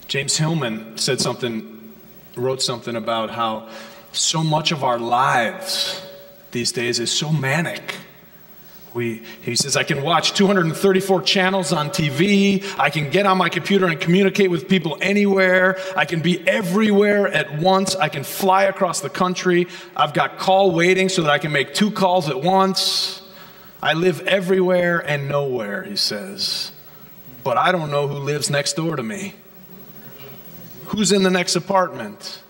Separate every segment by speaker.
Speaker 1: James Hillman wrote something about how so much of our lives these days is so manic. He says, I can watch 234 channels on TV. I can get on my computer and communicate with people anywhere. I can be everywhere at once. I can fly across the country. I've got call waiting so that I can make 2 calls at once. I live everywhere and nowhere, he says. But I don't know who lives next door to me. Who's in the next apartment?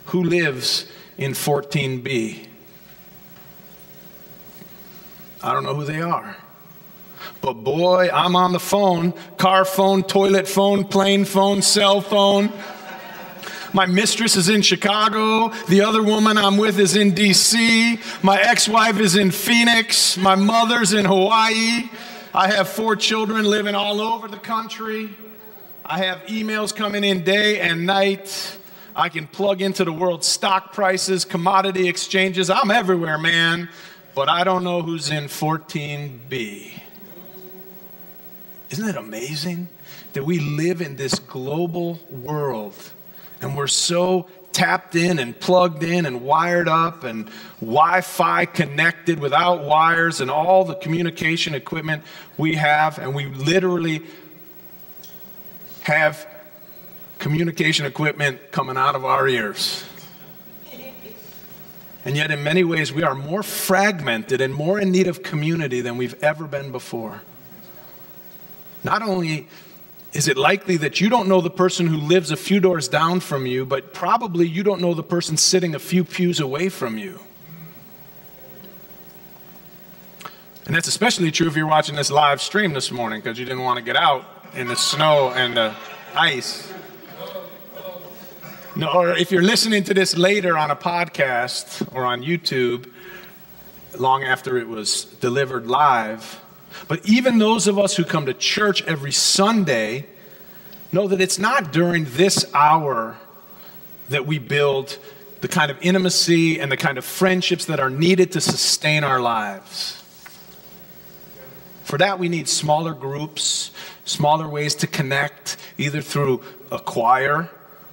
Speaker 1: Who lives in 14B? I don't know who they are. But boy, I'm on the phone. Car phone, toilet phone, plane phone, cell phone. My mistress is in Chicago. The other woman I'm with is in D.C. My ex-wife is in Phoenix. My mother's in Hawaii. I have 4 children living all over the country. I have emails coming in day and night. I can plug into the world's stock prices, commodity exchanges. I'm everywhere, man. But I don't know who's in 14B. Isn't it amazing that we live in this global world and we're so tapped in and plugged in and wired up and Wi-Fi connected without wires and all the communication equipment we have, and we literally have communication equipment coming out of our ears. And yet in many ways we are more fragmented and more in need of community than we've ever been before. Not only is it likely that you don't know the person who lives a few doors down from you, but probably you don't know the person sitting a few pews away from you. And that's especially true if you're watching this live stream this morning because you didn't want to get out in the snow and the ice. No, or if you're listening to this later on a podcast or on YouTube, long after it was delivered live. But even those of us who come to church every Sunday know that it's not during this hour that we build the kind of intimacy and the kind of friendships that are needed to sustain our lives. For that, we need smaller groups, smaller ways to connect, either through a choir,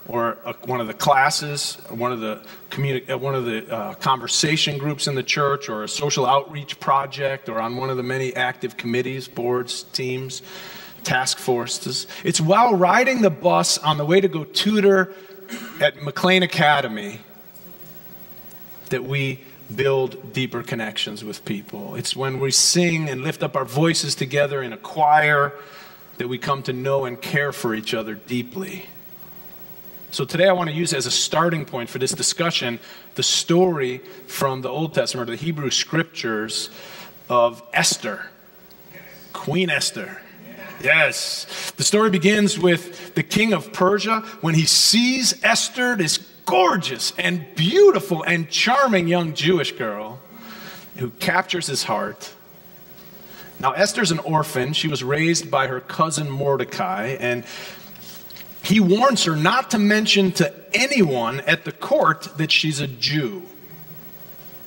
Speaker 1: or one of the classes, one of the conversation groups in the church, or a social outreach project, or on one of the many active committees, boards, teams, task forces. It's while riding the bus on the way to go tutor at McLean Academy that we build deeper connections with people. It's when we sing and lift up our voices together in a choir that we come to know and care for each other deeply. So today I want to use as a starting point for this discussion the story from the Old Testament, or the Hebrew Scriptures, of Esther, Queen Esther. Yes. The story begins with the king of Persia when he sees Esther, this gorgeous and beautiful and charming young Jewish girl who captures his heart. Now Esther's an orphan. She was raised by her cousin Mordecai, and he warns her not to mention to anyone at the court that she's a Jew.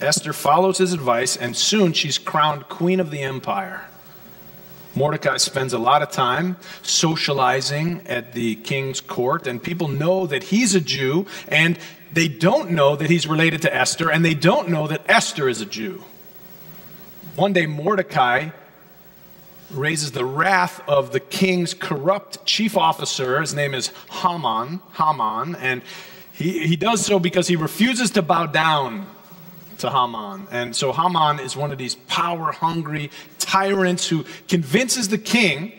Speaker 1: Esther follows his advice, and soon she's crowned queen of the empire. Mordecai spends a lot of time socializing at the king's court, and people know that he's a Jew, and they don't know that he's related to Esther, and they don't know that Esther is a Jew. One day, Mordecai raises the wrath of the king's corrupt chief officer. His name is Haman, and he does so because he refuses to bow down to Haman. And so Haman is one of these power-hungry tyrants who convinces the king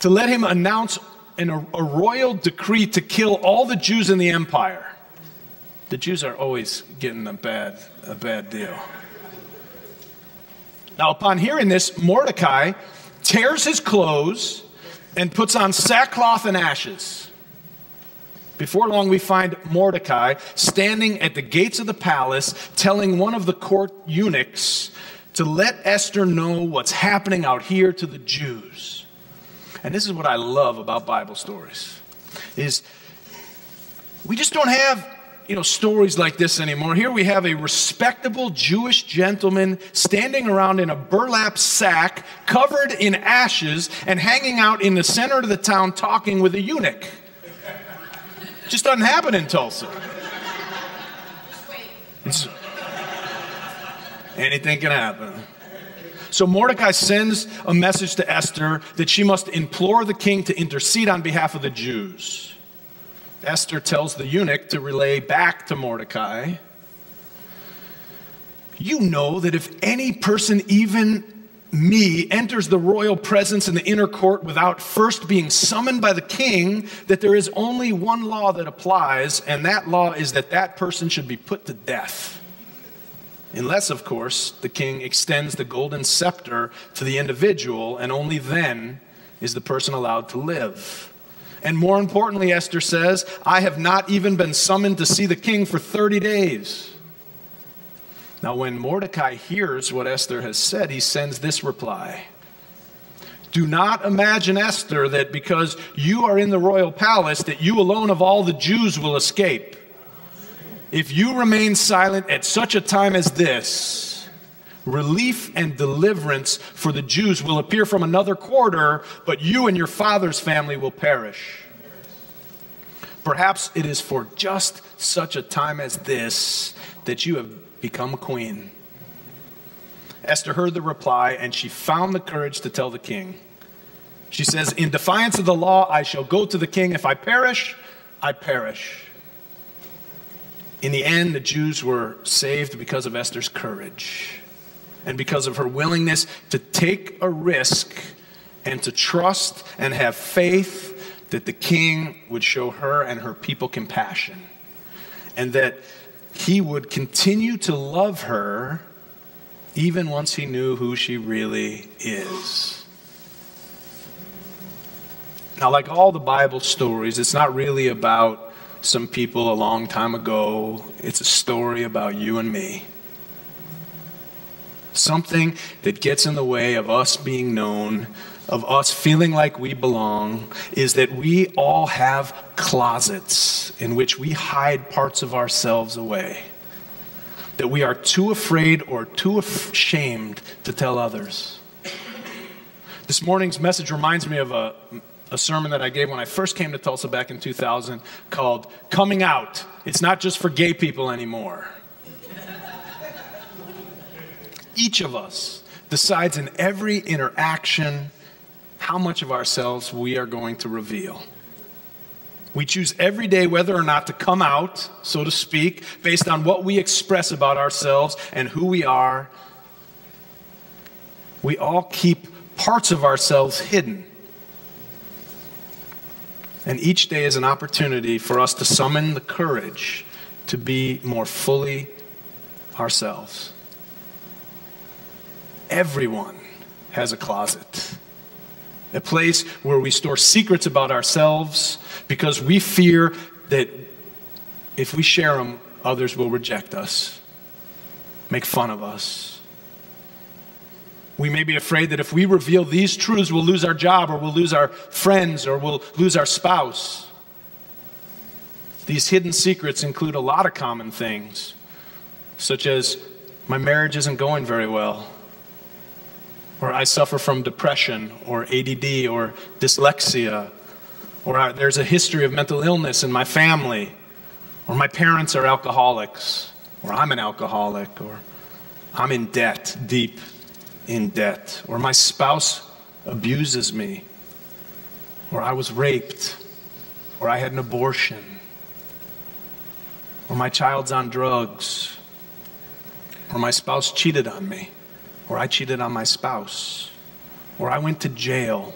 Speaker 1: to let him announce a royal decree to kill all the Jews in the empire. The Jews are always getting a bad deal. Now, upon hearing this, Mordecai tears his clothes and puts on sackcloth and ashes. Before long, we find Mordecai standing at the gates of the palace telling one of the court eunuchs to let Esther know what's happening out here to the Jews. And this is what I love about Bible stories, is we just don't have stories like this anymore. Here we have a respectable Jewish gentleman standing around in a burlap sack covered in ashes and hanging out in the center of the town talking with a eunuch. Just doesn't happen in Tulsa. Anything can happen. So Mordecai sends a message to Esther that she must implore the king to intercede on behalf of the Jews. Esther tells the eunuch to relay back to Mordecai, you know that if any person, even me, enters the royal presence in the inner court without first being summoned by the king, that there is only one law that applies, and that law is that that person should be put to death. Unless, of course, the king extends the golden scepter to the individual, and only then is the person allowed to live. And more importantly, Esther says, I have not even been summoned to see the king for 30 days. Now, when Mordecai hears what Esther has said, he sends this reply. Do not imagine, Esther, that because you are in the royal palace, that you alone of all the Jews will escape. If you remain silent at such a time as this, relief and deliverance for the Jews will appear from another quarter, but you and your father's family will perish. Perhaps it is for just such a time as this that you have become queen. Esther heard the reply, and she found the courage to tell the king. She says, in defiance of the law, I shall go to the king. If I perish, I perish. In the end, the Jews were saved because of Esther's courage and because of her willingness to take a risk and to trust and have faith that the king would show her and her people compassion and that he would continue to love her even once he knew who she really is. Now, like all the Bible stories, it's not really about some people a long time ago. It's a story about you and me. Something that gets in the way of us being known, of us feeling like we belong, is that we all have closets in which we hide parts of ourselves away, that we are too afraid or too ashamed to tell others. This morning's message reminds me of a sermon that I gave when I first came to Tulsa back in 2000 called Coming Out. It's not just for gay people anymore. Each of us decides in every interaction how much of ourselves we are going to reveal. We choose every day whether or not to come out, so to speak, based on what we express about ourselves and who we are. We all keep parts of ourselves hidden. And each day is an opportunity for us to summon the courage to be more fully ourselves. Everyone has a closet, a place where we store secrets about ourselves because we fear that if we share them, others will reject us, make fun of us. We may be afraid that if we reveal these truths, we'll lose our job, or we'll lose our friends, or we'll lose our spouse. These hidden secrets include a lot of common things, such as my marriage isn't going very well, or I suffer from depression, or ADD, or dyslexia, or there's a history of mental illness in my family, or my parents are alcoholics, or I'm an alcoholic, or I'm in debt, deep in debt, or my spouse abuses me, or I was raped, or I had an abortion, or my child's on drugs, or my spouse cheated on me, or I cheated on my spouse, or I went to jail,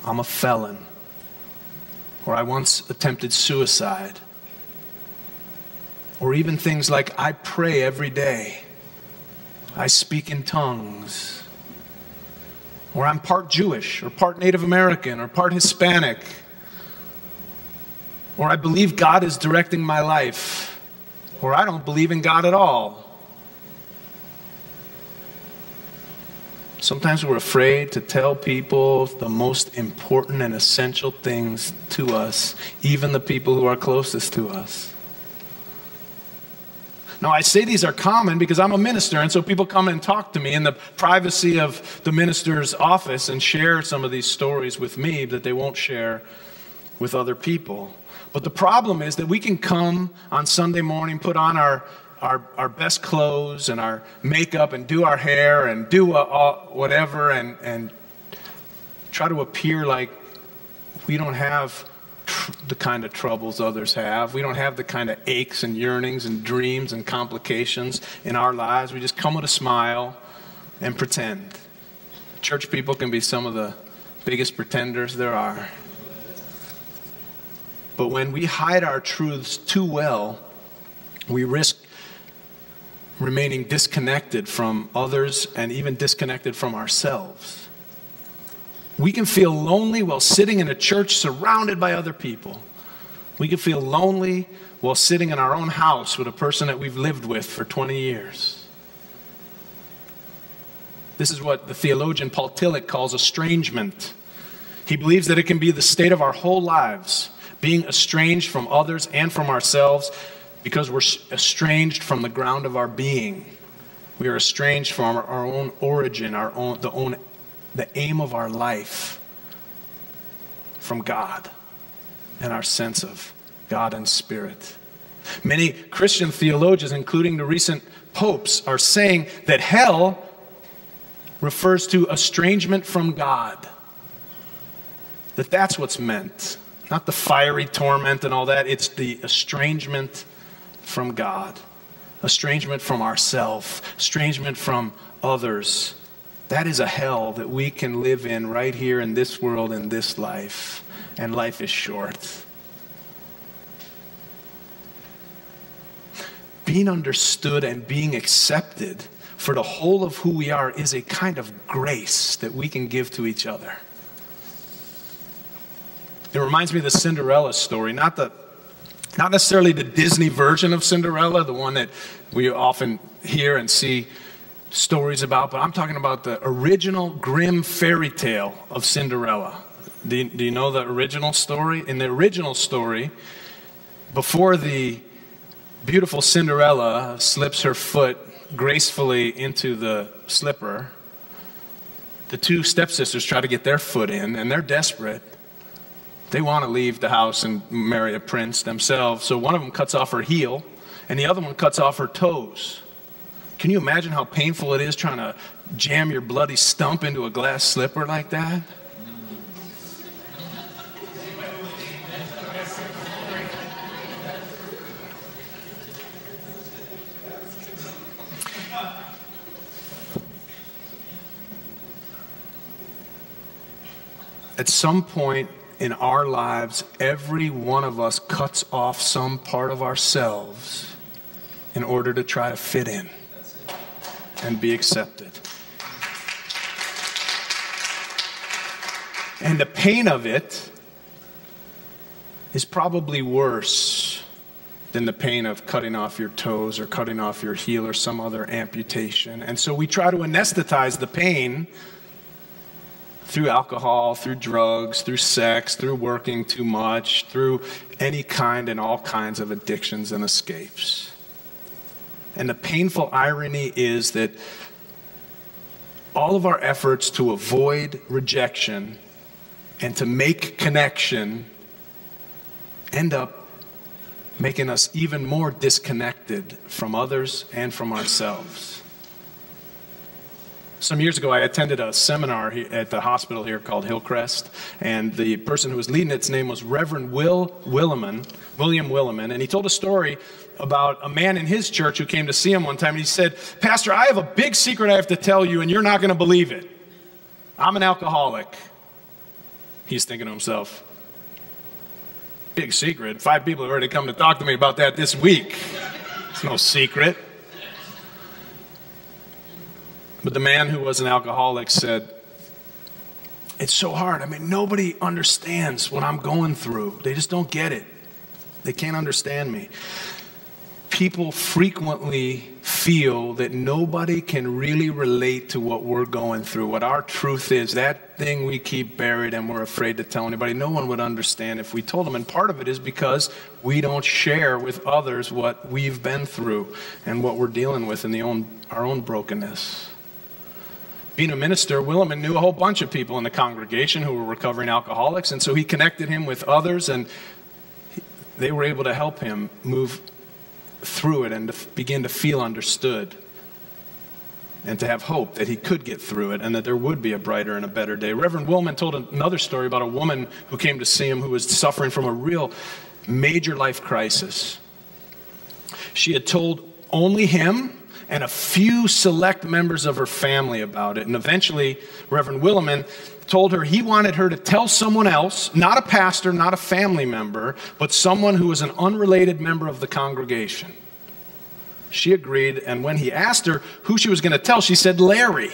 Speaker 1: I'm a felon, or I once attempted suicide, or even things like I pray every day, I speak in tongues, or I'm part Jewish, or part Native American, or part Hispanic, or I believe God is directing my life, or I don't believe in God at all. Sometimes we're afraid to tell people the most important and essential things to us, even the people who are closest to us. Now, I say these are common because I'm a minister, and so people come and talk to me in the privacy of the minister's office and share some of these stories with me that they won't share with other people. But the problem is that we can come on Sunday morning, put on our best clothes and our makeup and do our hair and do whatever and try to appear like we don't have the kind of troubles others have. We don't have the kind of aches and yearnings and dreams and complications in our lives. We just come with a smile and pretend. Church people can be some of the biggest pretenders there are. But when we hide our truths too well, we risk remaining disconnected from others and even disconnected from ourselves. We can feel lonely while sitting in a church surrounded by other people. We can feel lonely while sitting in our own house with a person that we've lived with for 20 years. This is what the theologian Paul Tillich calls estrangement. He believes that it can be the state of our whole lives, being estranged from others and from ourselves because we're estranged from the ground of our being. We are estranged from our own origin, the aim of our life from God and our sense of God and Spirit. Many Christian theologians, including the recent popes, are saying that hell refers to estrangement from God. That's what's meant. Not the fiery torment and all that. It's the estrangement from God. Estrangement from ourselves. Estrangement from others. That is a hell that we can live in right here in this world, in this life. And life is short. Being understood and being accepted for the whole of who we are is a kind of grace that we can give to each other. It reminds me of the Cinderella story, not necessarily the Disney version of Cinderella, the one that we often hear and see stories about, but I'm talking about the original grim fairy tale of Cinderella. Do you know the original story? In the original story, before the beautiful Cinderella slips her foot gracefully into the slipper, the two stepsisters try to get their foot in, and they're desperate. They want to leave the house and marry a prince themselves. So one of them cuts off her heel, and the other one cuts off her toes. Can you imagine how painful it is trying to jam your bloody stump into a glass slipper like that? At some point in our lives, every one of us cuts off some part of ourselves in order to try to fit in and be accepted. And the pain of it is probably worse than the pain of cutting off your toes or cutting off your heel or some other amputation. And so we try to anesthetize the pain through alcohol, through drugs, through sex, through working too much, through any kind and all kinds of addictions and escapes. And the painful irony is that all of our efforts to avoid rejection and to make connection end up making us even more disconnected from others and from ourselves. Some years ago, I attended a seminar at the hospital here called Hillcrest, and the person who was leading its name was Reverend William Williman, and he told a story about a man in his church who came to see him one time, and he said, "Pastor, I have a big secret I have to tell you, and you're not going to believe it. I'm an alcoholic." He's thinking to himself, big secret? 5 people have already come to talk to me about that this week. It's no secret. But the man who was an alcoholic said, "It's so hard. I mean, nobody understands what I'm going through. They just don't get it. They can't understand me." People frequently feel that nobody can really relate to what we're going through, what our truth is, that thing we keep buried and we're afraid to tell anybody. No one would understand if we told them. And part of it is because we don't share with others what we've been through and what we're dealing with in our own brokenness. Being a minister, Williman knew a whole bunch of people in the congregation who were recovering alcoholics, and so he connected him with others, and they were able to help him move through it and to begin to feel understood and to have hope that he could get through it and that there would be a brighter and a better day. Reverend Willman told another story about a woman who came to see him who was suffering from a real major life crisis. She had told only him and a few select members of her family about it. And eventually, Reverend Willman told her he wanted her to tell someone else, not a pastor, not a family member, but someone who was an unrelated member of the congregation. She agreed, and when he asked her who she was going to tell, she said, Larry.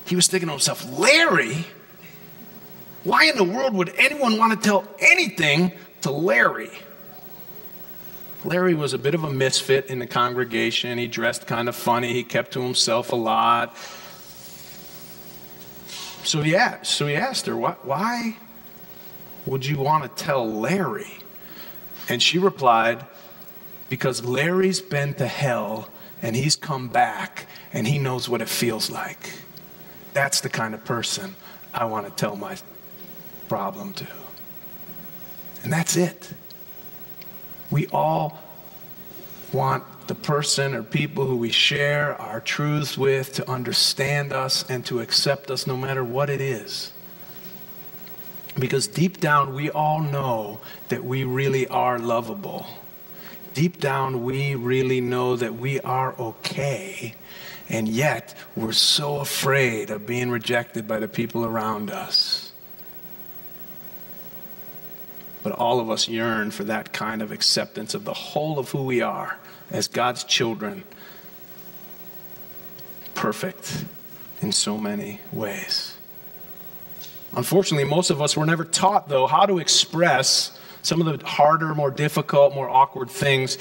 Speaker 1: He was thinking to himself, Larry? Why in the world would anyone want to tell anything to Larry? Larry was a bit of a misfit in the congregation. He dressed kind of funny. He kept to himself a lot. So he asked her, why would you want to tell Larry? And she replied, because Larry's been to hell and he's come back and he knows what it feels like. That's the kind of person I want to tell my problem to. And that's it. We all want the person or people who we share our truths with to understand us and to accept us no matter what it is. Because deep down, we all know that we really are lovable. Deep down, we really know that we are okay, and yet we're so afraid of being rejected by the people around us. But all of us yearn for that kind of acceptance of the whole of who we are as God's children, perfect in so many ways. Unfortunately, most of us were never taught, though, how to express some of the harder, more difficult, more awkward things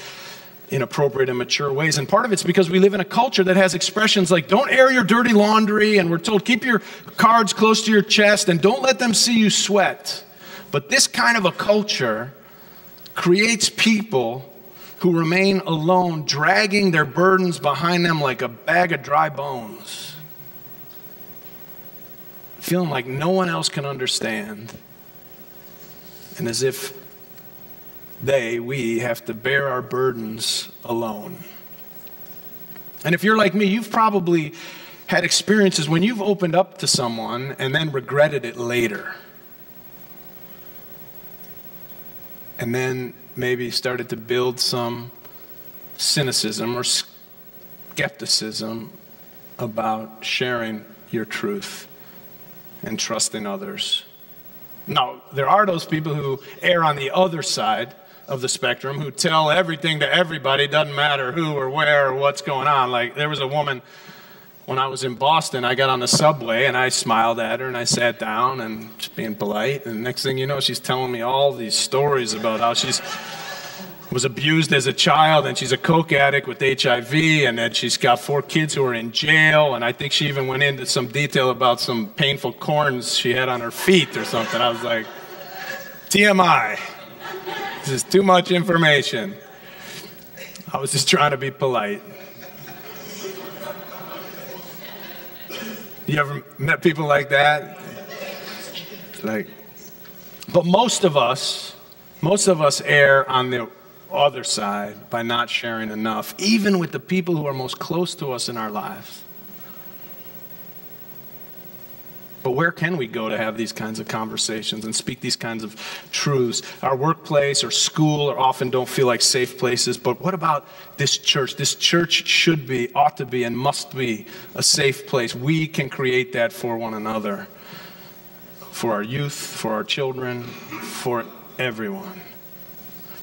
Speaker 1: in appropriate and mature ways. And part of it's because we live in a culture that has expressions like, don't air your dirty laundry, and we're told, keep your cards close to your chest, and don't let them see you sweat. But this kind of a culture creates people who remain alone, dragging their burdens behind them like a bag of dry bones, feeling like no one else can understand, and as if we have to bear our burdens alone. And if you're like me, you've probably had experiences when you've opened up to someone and then regretted it later. And then maybe started to build some cynicism or skepticism about sharing your truth and trusting others. Now, there are those people who err on the other side of the spectrum, who tell everything to everybody, doesn't matter who or where or what's going on. Like, there was a woman, when I was in Boston, I got on the subway and I smiled at her and I sat down and just being polite. And next thing you know, she's telling me all these stories about how she's was abused as a child and she's a coke addict with HIV and that she's got 4 kids who are in jail. And I think she even went into some detail about some painful corns she had on her feet or something. I was like, TMI. This is too much information. I was just trying to be polite. You ever met people like that? But most of us err on the other side by not sharing enough, even with the people who are most close to us in our lives. But where can we go to have these kinds of conversations and speak these kinds of truths? Our workplace or school often don't feel like safe places, but what about this church? This church should be, ought to be, and must be a safe place. We can create that for one another, for our youth, for our children, for everyone.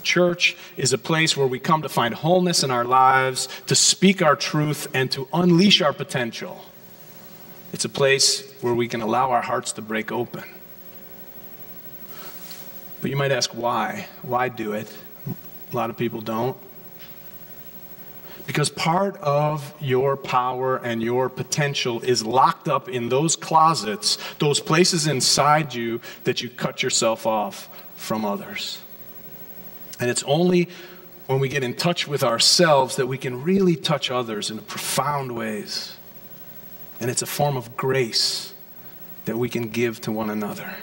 Speaker 1: Church is a place where we come to find wholeness in our lives, to speak our truth, and to unleash our potential. It's a place where we can allow our hearts to break open. But you might ask, why? Why do it? A lot of people don't. Because part of your power and your potential is locked up in those closets, those places inside you that you cut yourself off from others. And it's only when we get in touch with ourselves that we can really touch others in profound ways. And it's a form of grace that we can give to one another.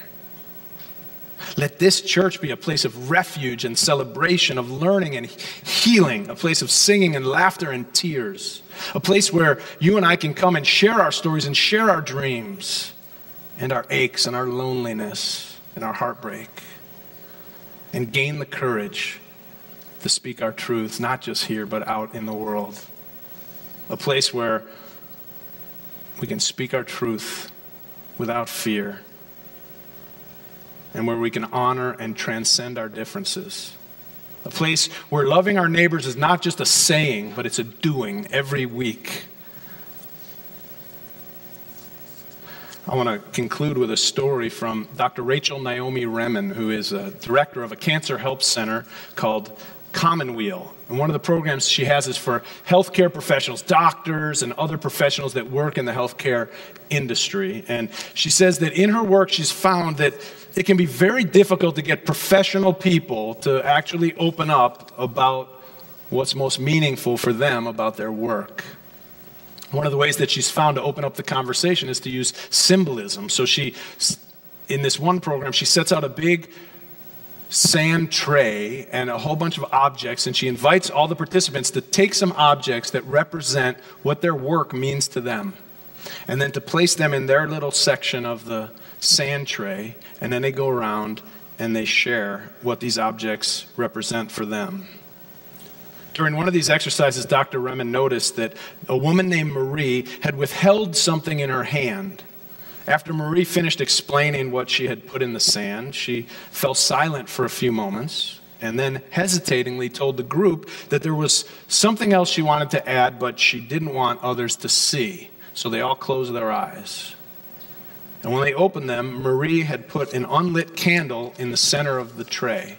Speaker 1: Let this church be a place of refuge and celebration, of learning and healing, a place of singing and laughter and tears, a place where you and I can come and share our stories and share our dreams and our aches and our loneliness and our heartbreak, and gain the courage to speak our truth, not just here, but out in the world. A place where we can speak our truth without fear, and where we can honor and transcend our differences. A place where loving our neighbors is not just a saying, but it's a doing every week. I want to conclude with a story from Dr. Rachel Naomi Remen, who is a director of a cancer help center called Commonweal. And one of the programs she has is for healthcare professionals, doctors and other professionals that work in the healthcare industry. And she says that in her work, she's found that it can be very difficult to get professional people to actually open up about what's most meaningful for them about their work. One of the ways that she's found to open up the conversation is to use symbolism. So in this one program, she sets out a big sand tray and a whole bunch of objects, and she invites all the participants to take some objects that represent what their work means to them, and then to place them in their little section of the sand tray, and then they go around and they share what these objects represent for them. During one of these exercises, Dr. Remen noticed that a woman named Marie had withheld something in her hand. After Marie finished explaining what she had put in the sand, she fell silent for a few moments and then hesitatingly told the group that there was something else she wanted to add, but she didn't want others to see. So they all closed their eyes. And when they opened them, Marie had put an unlit candle in the center of the tray,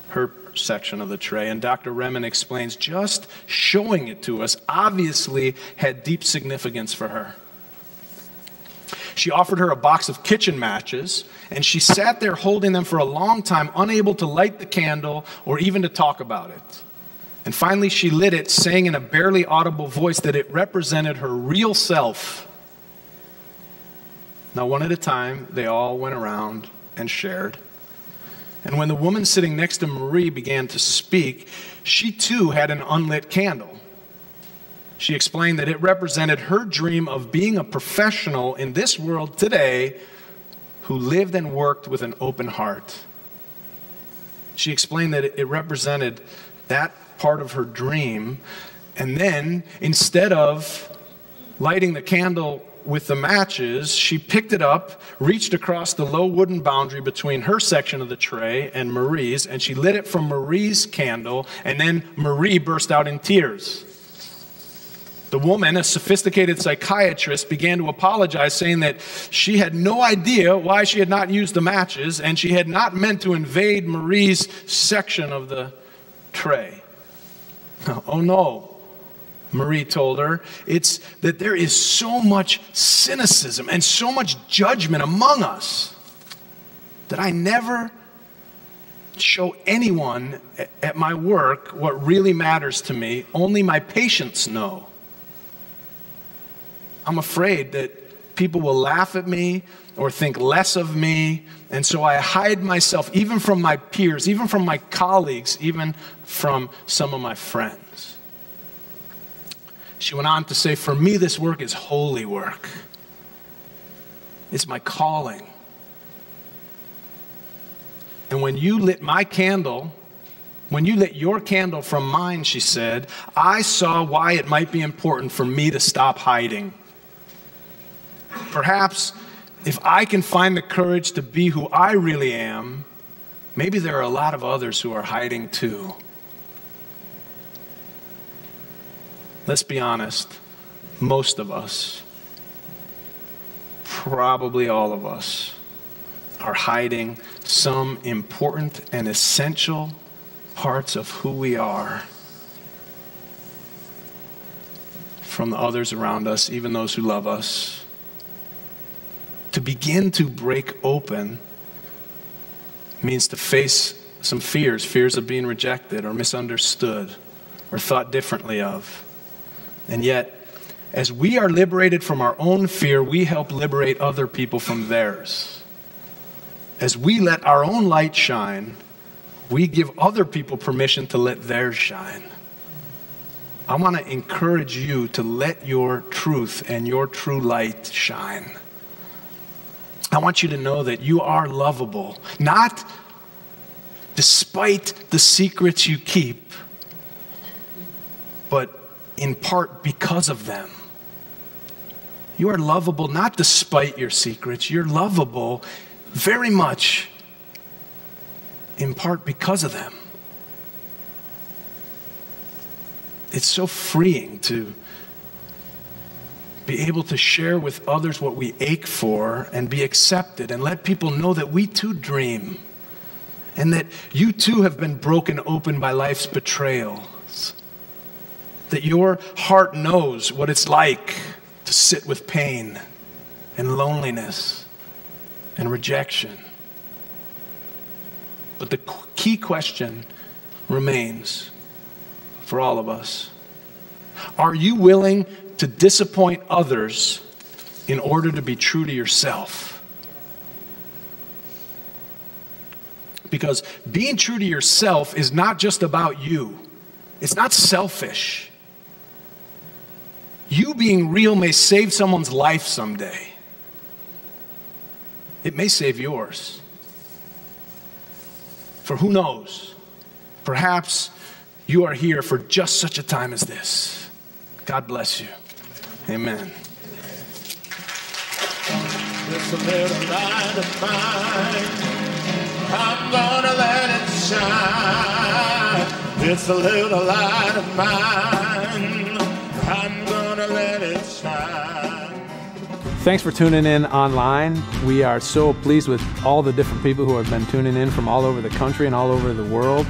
Speaker 1: her section of the tray. And Dr. Remen explains just showing it to us obviously had deep significance for her. She offered her a box of kitchen matches, and she sat there holding them for a long time, unable to light the candle or even to talk about it. And finally she lit it, saying in a barely audible voice that it represented her real self. Now, one at a time, they all went around and shared. And when the woman sitting next to Marie began to speak, she too had an unlit candle. She explained that it represented her dream of being a professional in this world today who lived and worked with an open heart. She explained that it represented that part of her dream. And then, instead of lighting the candle with the matches, she picked it up, reached across the low wooden boundary between her section of the tray and Marie's, and she lit it from Marie's candle, and then Marie burst out in tears. The woman, a sophisticated psychiatrist, began to apologize, saying that she had no idea why she had not used the matches, and she had not meant to invade Marie's section of the tray. Oh no, Marie told her, it's that there is so much cynicism and so much judgment among us that I never show anyone at my work what really matters to me. Only my patients know. I'm afraid that people will laugh at me or think less of me, and so I hide myself even from my peers, even from my colleagues, even from some of my friends. She went on to say, for me, this work is holy work. It's my calling. And when you lit my candle, when you lit your candle from mine, she said, I saw why it might be important for me to stop hiding. Perhaps if I can find the courage to be who I really am, maybe there are a lot of others who are hiding too. Let's be honest, most of us, probably all of us, are hiding some important and essential parts of who we are from the others around us, even those who love us. To begin to break open means to face some fears of being rejected or misunderstood or thought differently of. And yet, as we are liberated from our own fear, we help liberate other people from theirs. as we let our own light shine, we give other people permission to let theirs shine. I want to encourage you to let your truth and your true light shine. I want you to know that you are lovable, not despite the secrets you keep, but in part because of them. You are lovable not despite your secrets. You're lovable very much in part because of them. It's so freeing to be able to share with others what we ache for and be accepted and let people know that we too dream and that you too have been broken open by life's betrayals, that your heart knows what it's like to sit with pain and loneliness and rejection. But the key question remains for all of us. Are you willing to disappoint others in order to be true to yourself? Because being true to yourself is not just about you. It's not selfish. You being real may save someone's life someday. It may save yours. For who knows? Perhaps you are here for just such a time as this. God bless you. Amen.
Speaker 2: It's a little light of mine. I'm gonna let it shine. It's a little light of mine. I'm gonna let it shine.
Speaker 3: Thanks for tuning in online. We are so pleased with all the different people who have been tuning in from all over the country and all over the world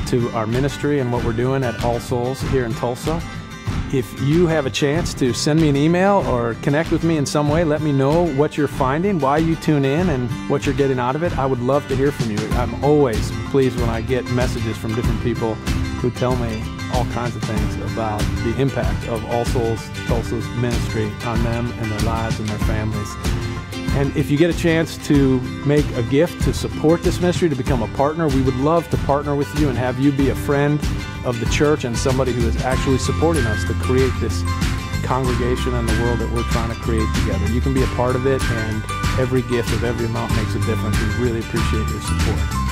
Speaker 3: to our ministry and what we're doing at All Souls here in Tulsa. If you have a chance to send me an email or connect with me in some way, let me know what you're finding, why you tune in, and what you're getting out of it. I would love to hear from you. I'm always pleased when I get messages from different people who tell me all kinds of things about the impact of All Souls Tulsa's ministry on them and their lives and their families. And if you get a chance to make a gift to support this ministry, to become a partner, we would love to partner with you and have you be a friend of the church and somebody who is actually supporting us to create this congregation and the world that we're trying to create together. You can be a part of it, and every gift of every amount makes a difference. We really appreciate your support.